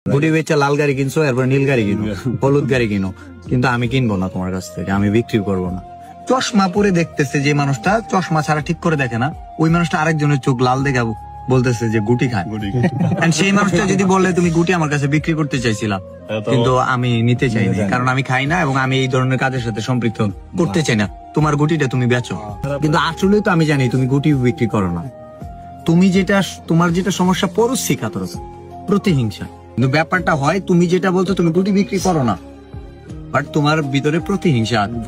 গুটি বেচা লাল গাড়ি কিনছো, এরপর নীল গাড়ি কিনো, হলুদ গাড়ি কিনো, কিন্তু আমি কিনবো না তোমার কাছ থেকে, আমি বিক্রি করবো না। চশমা পরে দেখতেছে যে মানুষটা চশমা ছাড়া ঠিক করে দেখে না, ওই মানুষটা আরেকজনের চোখ লাল দেখে বলতেছে যে গুটি খায়। সেই মানুষটা যদি বলে তুমি গুটি আমার কাছে বিক্রি করতে চাইছিলা, কিন্তু আমি নিতে চাইনি, কারণ আমি খাই না এবং আমি এই ধরনের কাজের সাথে সম্পৃক্ত করতে চাই না, তোমার গুটিটা তুমি বেচো। কিন্তু আসলে তো আমি জানি তুমি গুটি বিক্রি করো না, তুমি যেটা তোমার যেটা সমস্যা পরশ্রী কাতরতা, প্রতিহিংসা। কিন্তু ব্যাপারটা হয় তুমি যেটা বলছো তুমি গুটি বিক্রি করো না, বাট তোমার ভিতরে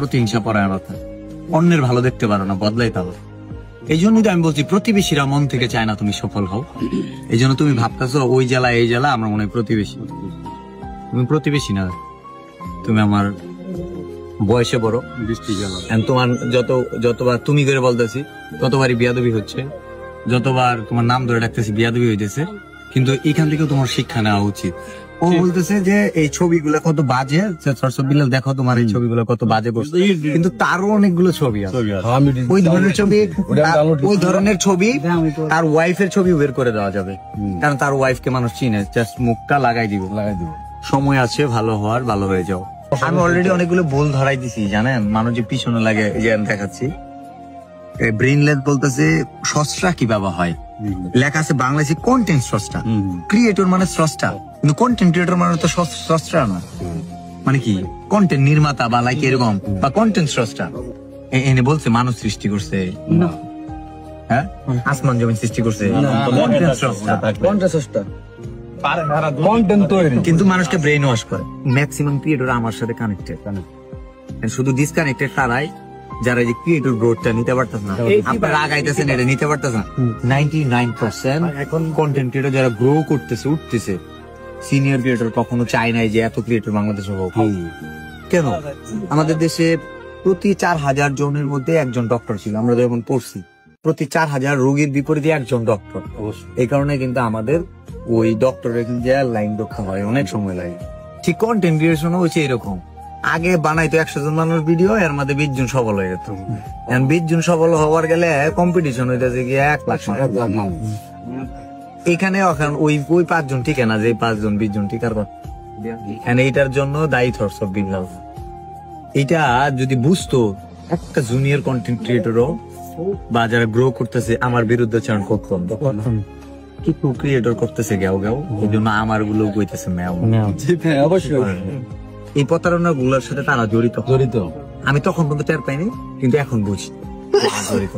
প্রতিহিংসা পরায়ণতা, অন্যের ভালো দেখতে পারো না, বদলাইতে হবে। এই জন্যই তো আমি বলছি প্রতিবেশীরা মন থেকে চায় না তুমি সফল হও। এই জন্য তুমি ভাবতেছো ওই জেলা এই জেলা আমরা মনে হয় প্রতিবেশী। তুমি প্রতিবেশী না, তুমি আমার বয়সে বড়, তোমার যতবার তুমি করে বলতেছি ততবারই বিয়াদবি হচ্ছে, যতবার তোমার নাম ধরে ডাকতেছি বিয়াদবি হইতেছে। কিন্তু এখান থেকেও তোমার শিক্ষা নেওয়া উচিত। ও বলতেছে যে এই ছবিগুলো কত বাজে, বিলাল দেখো তোমার এই ছবিগুলো কত বাজে করছে, কিন্তু তারও অনেকগুলো ছবি আছে ওই ধরনের ছবি, তার ওয়াইফের ছবি বের করে দেওয়া যাবে, কারণ তার ওয়াইফকে মানুষ চিনে, জাস্ট মুখটা লাগাই দিব। সময় আছে ভালো হওয়ার, ভালো হয়ে যাও। আমি অলরেডি অনেকগুলো ভুল ধরাই দিছি জানেন, মানুষ যে পিছনে লাগে, যে আমি দেখাচ্ছি ব্রেইনলেস বলতেছে স্রষ্টা কিভাবে হয়, লেখা আছে বাংলাদেশে কন্টেন্ট স্রষ্টা, ক্রিয়েটর মানে স্রষ্টা, কিন্তু কন্টেন্ট ক্রিয়েটর মানে তো স্রষ্টা না, মানে কি কন্টেন্ট নির্মাতা বা লাইক এরকম, বা কন্টেন্ট স্রষ্টা। এনে বলছে মানুষ সৃষ্টি করছে, হ্যাঁ আসমান জমিন সৃষ্টি করছে, কিন্তু মানুষকে ব্রেইন ওয়াশ করে। ম্যাক্সিমাম ক্রিয়েটর আমার সাথে কানেক্টেড, শুধু ডিসকানেক্টেড তারাই যারা যে ক্রিয়েটর গ্রোথটা নিতে পারতেছে না, আপনারা আগাইতেছেন এটা নিতে পারতেছে না। 99% এখন কন্টেন্ট ক্রিয়েটর যারা গ্রো করতেছে, উঠতেছে, সিনিয়র ক্রিয়েটর কখনো চায় নাই যে এত ক্রিয়েটর বাংলাদেশে হোক। কেন? আমাদের দেশে প্রতি 4000 জনের মধ্যে একজন ডক্টর ছিল, আমরা যখন পড়ছি প্রতি 4000 রোগীর বিপরীতে একজন ডক্টর। এই কারণে কিন্তু আমাদের ওই ডক্টরের কিন্তু লাইন রক্ষা হয়, অনেক সময় লাগে। ঠিক কন্টেন্ট ক্রিয়েশনও হচ্ছে এরকম, আগে বানাইতো 100 জন মানুষ ভিডিও, এর মধ্যে 20 জন সফল হয়ে যেত। 20 জন সফল হওয়ার গেলে কম্পিটিশন হইতেছে গিয়ে 1 লাখ। এখানে এখন ওই 5 জন টিকে না, যে 5 জন 20 জন টিকার কথা। এইটার জন্য দায়ী থটস অফ বিলাল। এটা যদি বুঝতো একটা জুনিয়র কন্টেন্ট ক্রিয়েটরও বা যারা গ্রো করতেছে আমার বিরুদ্ধে চারণ করতাম, কিছু ক্রিয়েটর করতেছে গাও গাও, এই জন্য আমার গুলো কইতেছে ম্যাও। অবশ্যই এই প্রতারণা গুলোর সাথে তারা জড়িত। আমি তখন পর্যন্ত টের পাইনি, কিন্তু এখন বুঝি জড়িত।